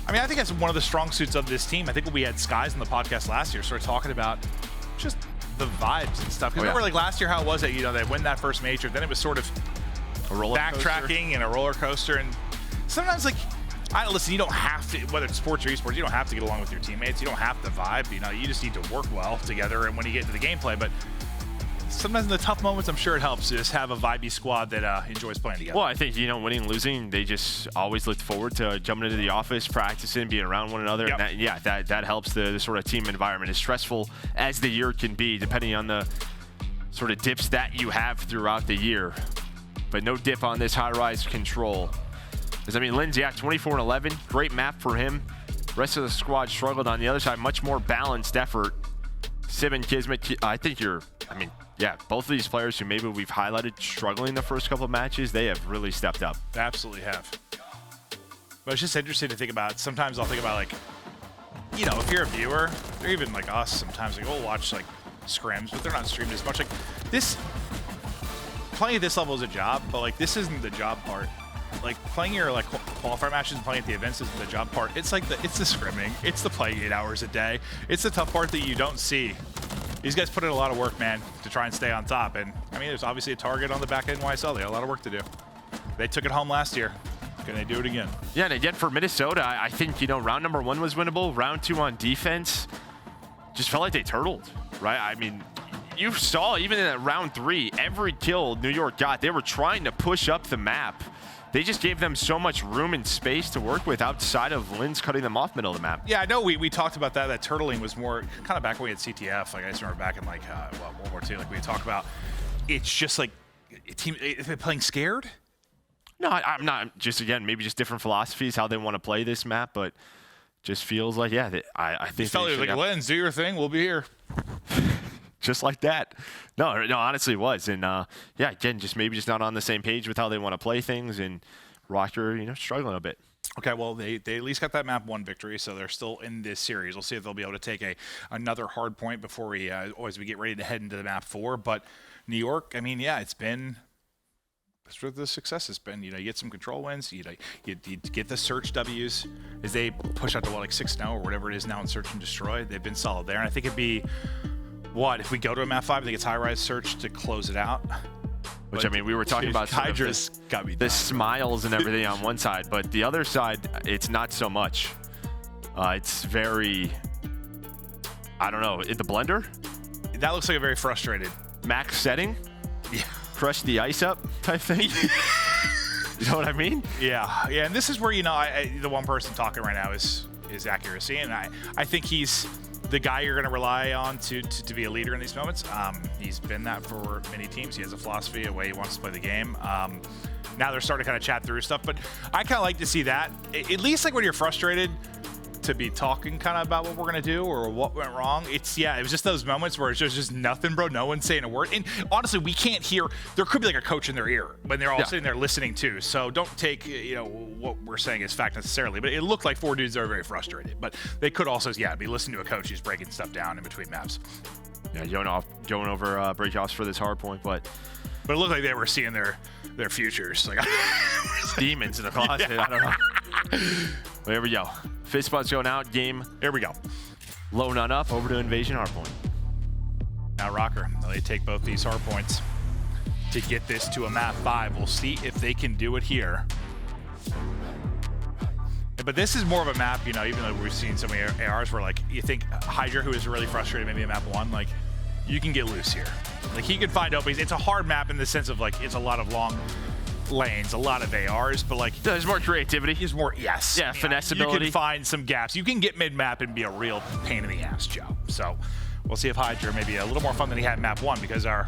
I mean, I think that's one of the strong suits of this team. I think when we had Skyz on the podcast last year, sort of talking about just the vibes and stuff. Because remember, like last year, how it was that, you know, they win that first major, then it was sort of A roller backtracking and a roller coaster. And sometimes, like, listen, you don't have to, whether it's sports or esports, you don't have to get along with your teammates. You don't have to vibe. You know, you just need to work well together and when you get into the gameplay. But sometimes in the tough moments, I'm sure it helps to just have a vibey squad that enjoys playing together. Well, I think, you know, winning and losing, they just always look forward to jumping into the office, practicing, being around one another. Yep. And that helps the sort of team environment. As stressful as the year can be, depending on the sort of dips that you have throughout the year. But no dip on this high-rise control. Because, I mean, Lynz, yeah, 24-11, great map for him. Rest of the squad struggled on the other side. Much more balanced effort. Simp and Kismet, I think yeah, both of these players who maybe we've highlighted struggling the first couple of matches, they have really stepped up. They absolutely have. But it's just interesting to think about. Sometimes I'll think about, like, you know, if you're a viewer, or even like us, sometimes like, we'll watch like scrims, but they're not streamed as much. Like this, playing at this level is a job, but like this isn't the job part. Like playing your like qualifier matches and playing at the events isn't the job part. It's like it's the scrimming. It's the playing 8 hours a day. It's the tough part that you don't see. These guys put in a lot of work, man, to try and stay on top. And I mean, there's obviously a target on the back end YSL. They got a lot of work to do. They took it home last year. Can they do it again? Yeah, and again for Minnesota, I think, you know, round number 1 was winnable. Round 2 on defense just felt like they turtled, right? I mean, you saw even in that round 3, every kill New York got, they were trying to push up the map. They just gave them so much room and space to work with outside of Lynz cutting them off middle of the map. Yeah, I know we talked about that. That turtling was more kind of back when we had CTF. Like I just remember back in like World War II, like we talked about. It's just like team playing scared. No, I'm not. Just again, maybe just different philosophies how they want to play this map, but just feels like I think. Felt like Lynz, do your thing. We'll be here. Just like that. No, honestly it was. And yeah, again, just maybe just not on the same page with how they want to play things, and Røkkr, you know, struggling a bit. Okay, well, they at least got that map 1 victory, so they're still in this series. We'll see if they'll be able to take another hard point before we as we get ready to head into the map 4. But New York, I mean, yeah, it's been. That's where the success has been. You know, you get some control wins, you get the search W's as they push out to like 6-0 or whatever it is now in search and destroy. They've been solid there, and I think it'd be what if we go to a map 5? I think it's high-rise search to close it out. Which, I mean, we were talking about Hydra's got me the smiles and everything on one side, but the other side, it's not so much. It's very, I don't know, in the blender? That looks like a very frustrated. Max setting? Yeah. Crush the ice up type thing? You know what I mean? Yeah, yeah, and this is where, you know, the one person talking right now is accuracy, and I think he's the guy you're going to rely on to be a leader in these moments. He's been that for many teams. He has a philosophy, a way he wants to play the game. Now they're starting to kind of chat through stuff, but I kind of like to see that. At least like when you're frustrated, to be talking kind of about what we're going to do or what went wrong. It was just those moments where it's just nothing, bro. No one's saying a word. And honestly, we can't hear. There could be like a coach in their ear when they're all sitting there listening too. So don't take, you know, what we're saying as fact necessarily. But it looked like 4 dudes are very frustrated. But they could also, be listening to a coach who's breaking stuff down in between maps. Yeah, going over breakoffs for this hard point, but it looked like they were seeing their futures. Like demons in the closet. Yeah. I don't know. Well, here we go. Fist spots going out. Game. Here we go. Low none up. Over to Invasion hardpoint. Now Røkkr. They take both these hardpoints to get this to a map 5. We'll see if they can do it here. But this is more of a map, you know, even though we've seen so many ARs where, like, you think Hydra, who is really frustrated, maybe in map 1, like, you can get loose here. Like, he can find openings. It's a hard map in the sense of, like, it's a lot of long lanes, a lot of ARs, but like there's more creativity. There's more, yes. Yeah, finesse ability. You can find some gaps. You can get mid-map and be a real pain in the ass, Joe. So we'll see if Hydra may be a little more fun than he had in map 1 because our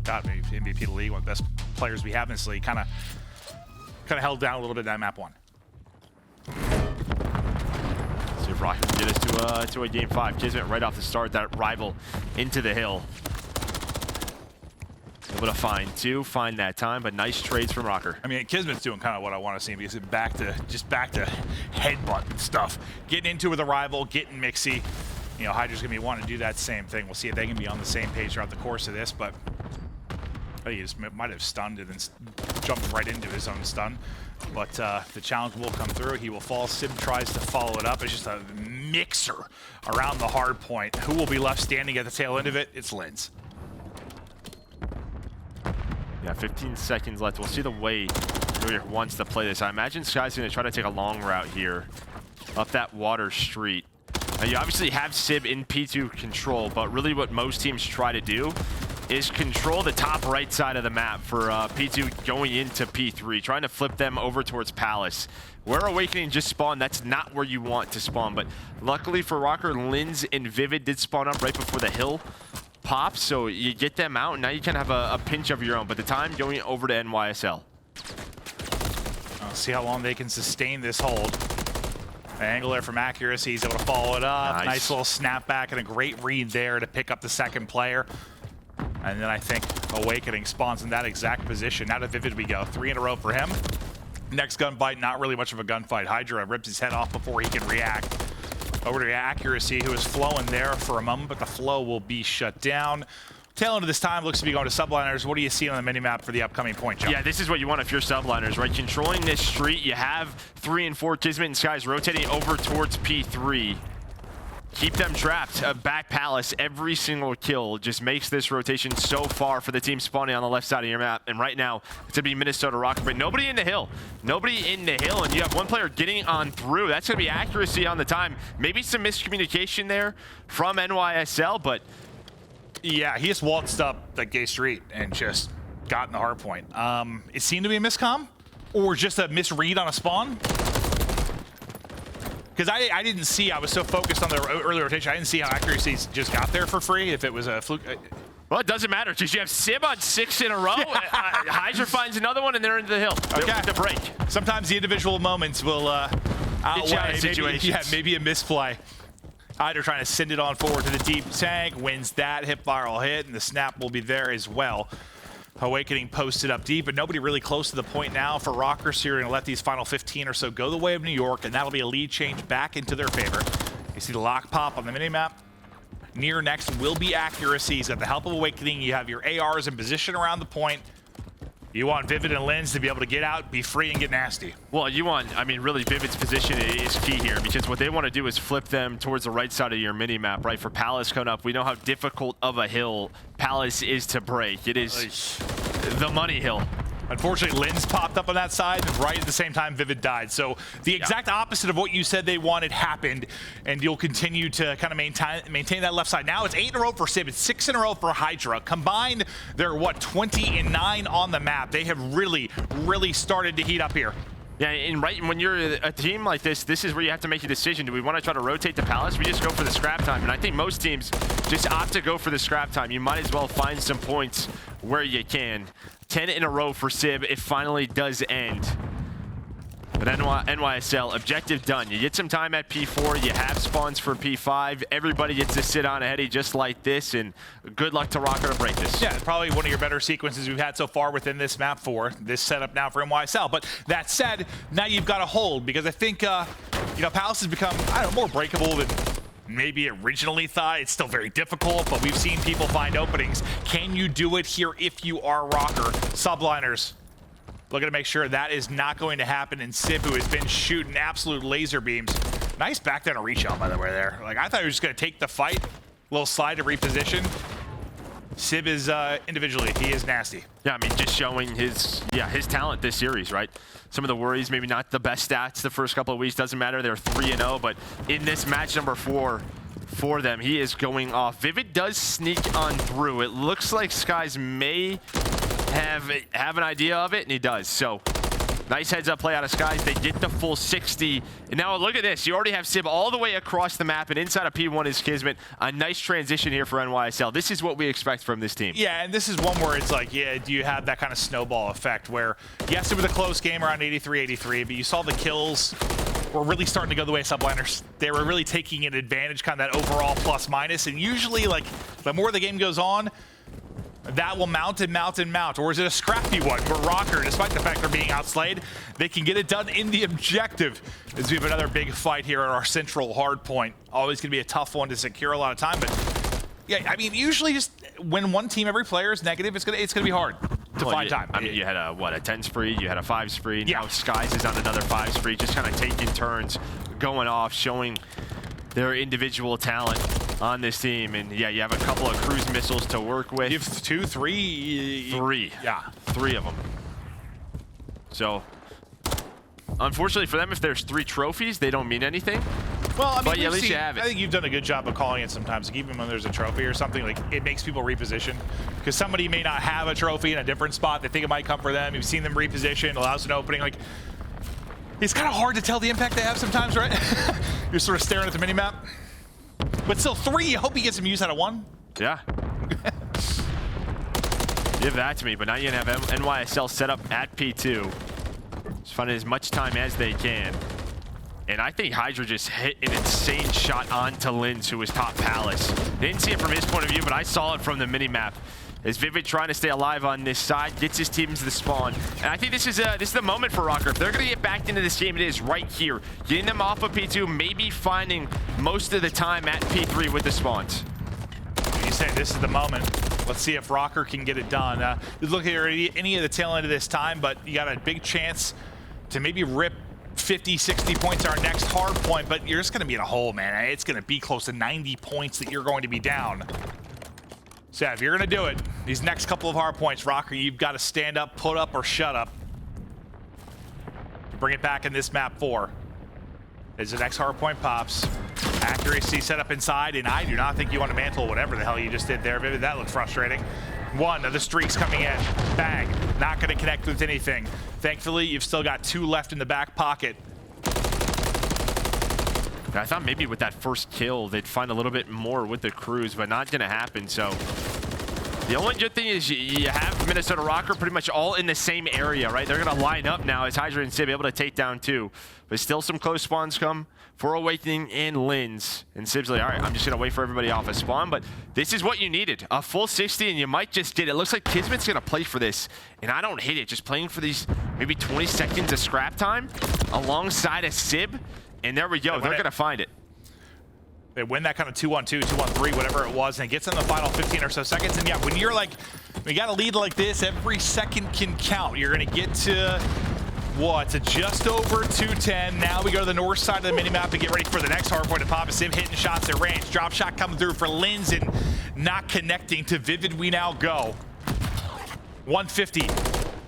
MVP of the league, one of the best players we have in this league, kind of held down a little bit in map 1. See if Røkkr can get us to a game 5. Kismet right off the start, that rival into the hill. Able to find that time, but nice trades from Røkkr. I mean, Kismet's doing kind of what I want to see him because back to headbutt stuff. Getting into with a rival, getting mixy. You know, Hydra's going to be wanting to do that same thing. We'll see if they can be on the same page throughout the course of this, but he just might have stunned and then jumped right into his own stun. But the challenge will come through. He will fall. Simp tries to follow it up. It's just a mixer around the hard point. Who will be left standing at the tail end of it? It's Lynz. Yeah, 15 seconds left. We'll see the way New York wants to play this. I imagine Skyz going to try to take a long route here up that water street. Now, you obviously have Sib in P2 control, but really what most teams try to do is control the top right side of the map for P2 going into P3, trying to flip them over towards Palace. Where Awakening just spawned, that's not where you want to spawn, but luckily for Røkkr, Lynz and Vivid did spawn up right before the hill pops, so you get them out, and now you can have a pinch of your own, but the time going over to NYSL. I'll see how long they can sustain this hold. Angle there from accuracy, he's able to follow it up. Nice little snapback and a great read there to pick up the second player. And then I think Awakening spawns in that exact position. Now to Vivid we go. 3 in a row for him. Next gunfight, not really much of a gunfight. Hydra rips his head off before he can react. Over to accuracy, who is flowing there for a moment, but the flow will be shut down. Tail end of this time looks to be going to Subliners. What do you see on the minimap for the upcoming point, Joe? Yeah, this is what you want if you're Subliners, right? Controlling this street, you have 3 and 4 Kismet and Skyz rotating over towards P3. Keep them trapped. Back Palace, every single kill just makes this rotation so far for the team spawning on the left side of your map. And right now, it's going to be Minnesota Rokkr, but nobody in the hill. Nobody in the hill, and you have one player getting on through. That's going to be accuracy on the time. Maybe some miscommunication there from NYSL, but... Yeah, he just waltzed up that gay street and just got in the hard point. It seemed to be a miscomm, or just a misread on a spawn. Because I didn't see, I was so focused on the early rotation, I didn't see how accuracy just got there for free, if it was a fluke. Well, it doesn't matter, because you have Sib on 6 in a row, Hydra finds another one, and they're into the hill. Okay. The break. Sometimes the individual moments will outweigh maybe a misplay. Hydra trying to send it on forward to the deep tank, wins that, hip fire will hit, and the snap will be there as well. Owakening posted up deep, but nobody really close to the point now for Røkkr, so you're going to let these final 15 or so go the way of New York, and that'll be a lead change back into their favor. You see the lock pop on the minimap. Near next will be accuracies. At the help of Owakening, you have your ARs in position around the point. You want Vivid and Lynz to be able to get out, be free, and get nasty. Well, you want, I mean, really Vivid's position is key here, because what they want to do is flip them towards the right side of your mini-map, right? For Palace coming up, we know how difficult of a hill Palace is to break. It is the money hill. Unfortunately, Lynz popped up on that side, and right at the same time, Vivid died. So the exact opposite of what you said they wanted happened, and you'll continue to kind of maintain that left side. Now it's 8 in a row for Simp, it's 6 in a row for Hydra. Combined, they're, what, 20 and 9 on the map. They have really, really started to heat up here. Yeah, and right when you're a team like this, this is where you have to make a decision. Do we want to try to rotate the Palace? We just go for the scrap time. And I think most teams just opt to go for the scrap time. You might as well find some points where you can. 10 in a row for Sib. It finally does end. But NYSL, objective done. You get some time at P4. You have spawns for P5. Everybody gets to sit on a heady just like this. And good luck to Røkkr to break this. Yeah, probably one of your better sequences we've had so far within this map for this setup now for NYSL. But that said, now you've got to hold, because I think, you know, Palace has become, I don't know, more breakable than maybe originally thought. It's still very difficult, but we've seen people find openings. Can you do it here if you are Røkkr? Subliners looking to make sure that is not going to happen. And Simp, who has been shooting absolute laser beams. Nice back down a reach out, by the way, there. Like, I thought he was just going to take the fight. Little slide to reposition. Sib is individually, he is nasty. Yeah, I mean, just showing his talent this series, right? Some of the worries, maybe not the best stats the first couple of weeks, doesn't matter. They're 3-0, but in this match number 4 for them, he is going off. Vivid does sneak on through. It looks like Skyz may have an idea of it, and he does. So nice heads-up play out of Skyz. They get the full 60. And now look at this. You already have Sib all the way across the map, and inside of P1 is Kismet. A nice transition here for NYSL. This is what we expect from this team. Yeah, and this is one where it's like, yeah, do you have that kind of snowball effect where, yes, it was a close game around 83-83, but you saw the kills were really starting to go the way of Subliners. They were really taking an advantage, kind of that overall plus-minus, and usually, like, the more the game goes on, that will mount and mount and mount. Or is it a scrappy one where Røkkr, despite the fact they're being outslayed, they can get it done in the objective? As we have another big fight here at our central hard point. Always going to be a tough one to secure a lot of time, but yeah, I mean, usually just when one team, every player is negative, it's gonna be hard to find time. I mean, you had a 10 spree, you had a 5 spree. Yeah. Now Skyz is on another 5 spree, just kind of taking turns, going off, showing their individual talent on this team. And yeah, you have a couple of cruise missiles to work with. You have 2, 3. 3. Yeah. 3 of them. So, unfortunately for them, if there's 3 trophies, they don't mean anything. Well, I mean, but at least you have it. I think you've done a good job of calling it sometimes. Like, even when there's a trophy or something, like, it makes people reposition. Because somebody may not have a trophy in a different spot. They think it might come for them. You've seen them reposition, allows an opening. Like, it's kind of hard to tell the impact they have sometimes, right? You're sort of staring at the minimap. But still, 3, I hope he gets some use out of 1. Yeah. Give that to me, but now you can have NYSL set up at P2. Just finding as much time as they can. And I think Hydra just hit an insane shot onto Lynz, who was top Palace. Didn't see it from his point of view, but I saw it from the minimap. As Vivid trying to stay alive on this side, gets his team into the spawn. And I think this is the moment for Røkkr. If they're going to get back into this game, it is right here. Getting them off of P2, maybe finding most of the time at P3 with the spawns. You say this is the moment. Let's see if Røkkr can get it done. Look at any of the tail end of this time, but you got a big chance to maybe rip 50, 60 points our next hard point, but you're just going to be in a hole, man. It's going to be close to 90 points that you're going to be down. So yeah, if you're going to do it, these next couple of hard points, Røkkr, you've got to stand up, put up, or shut up. To bring it back in this map 4. As the next hard point pops, accuracy set up inside, and I do not think you want to mantle whatever the hell you just did there. Maybe that looks frustrating. 1 of the streaks coming in. Bang. Not going to connect with anything. Thankfully, you've still got 2 left in the back pocket. I thought maybe with that first kill, they'd find a little bit more with the cruise, but not going to happen. So The only good thing is you have Minnesota Rokkr pretty much all in the same area, right? They're going to line up now as Hydra and Sib able to take down 2. But still some close spawns come for Awakening and Lynz. And Sib's like, all right, I'm just going to wait for everybody off a spawn. But this is what you needed. A full 60, and you might just get it. It looks like Kismet's going to play for this. And I don't hate it. Just playing for these maybe 20 seconds of scrap time alongside a Sib. And there we go. They're going to find it. They win that kind of 2-1-2, 2-1-3, whatever it was, and it gets in the final 15 or so seconds. And yeah, when you're like, we got a lead like this, every second can count. You're going to get to, what, to just over 210. Now we go to the north side of the minimap and get ready for the next hard point to pop. Sim hitting shots at range. Drop shot coming through for Lynz and not connecting. To Vivid we now go. 150.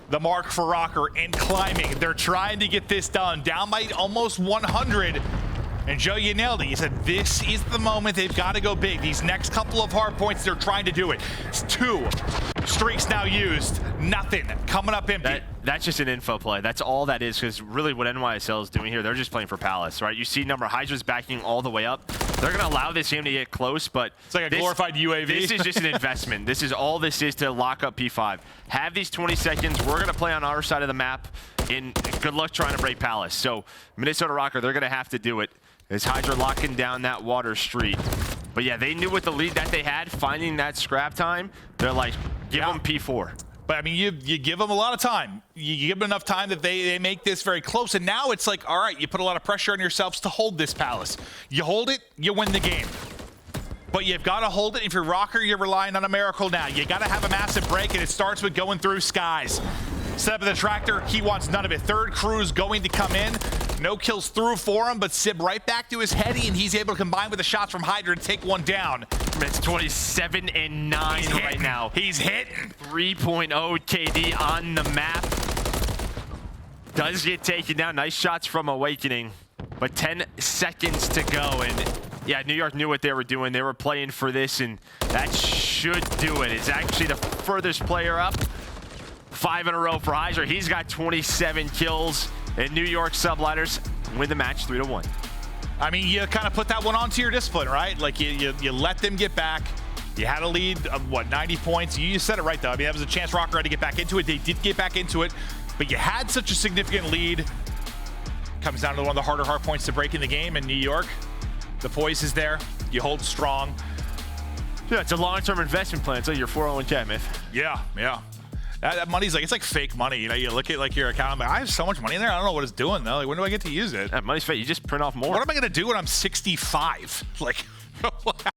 The mark for Røkkr and climbing. They're trying to get this done. Down by almost 100. And Joe, you nailed it. You said this is the moment they've got to go big. These next couple of hard points, they're trying to do it. It's 2 streaks now used. Nothing coming up empty. That's just an info play. That's all that is, because really what NYSL is doing here, they're just playing for Palace, right? You see number Hydra's backing all the way up. They're going to allow this game to get close, but it's like a glorified UAV. This is just an investment. This is all this is to lock up P5. Have these 20 seconds. We're going to play on our side of the map. And good luck trying to break Palace. So Minnesota Rokkr, they're going to have to do it. Is Hydra locking down that water street. But yeah, they knew with the lead that they had, finding that scrap time, they're like, give them P4. But I mean, you give them a lot of time. You give them enough time that they make this very close. And now it's like, all right, you put a lot of pressure on yourselves to hold this Palace. You hold it, you win the game. But you've got to hold it. If you're Røkkr, you're relying on a miracle now. You got to have a massive break, and it starts with going through Skyz. Set up in the tractor, he wants none of it. Third crew's going to come in. No kills through for him, but Sib right back to his heady, and he's able to combine with the shots from Hydra to take one down. It's 27 and 9 right now. He's hitting. 3.0 KD on the map. Does get taken down. Nice shots from Awakening, but 10 seconds to go. And yeah, New York knew what they were doing. They were playing for this, and that should do it. It's actually the furthest player up. 5 in a row for Hydra. He's got 27 kills, and New York Subliners win the match 3-1. I mean, you kind of put that one onto your discipline, right? Like you let them get back. You had a lead of what, 90 points. You said it right though. I mean, that was a chance Rokkr had to get back into it. They did get back into it, but you had such a significant lead. Comes down to one of the harder hard points to break in the game in New York. The poise is there. You hold strong. Yeah, it's a long-term investment plan. It's like your 401k, myth. Yeah, yeah. That money's like, it's like fake money. You know, you look at like your account, I'm like, I have so much money in there. I don't know what it's doing though. Like, when do I get to use it? That money's fake. You just print off more. What am I going to do when I'm 65? Like,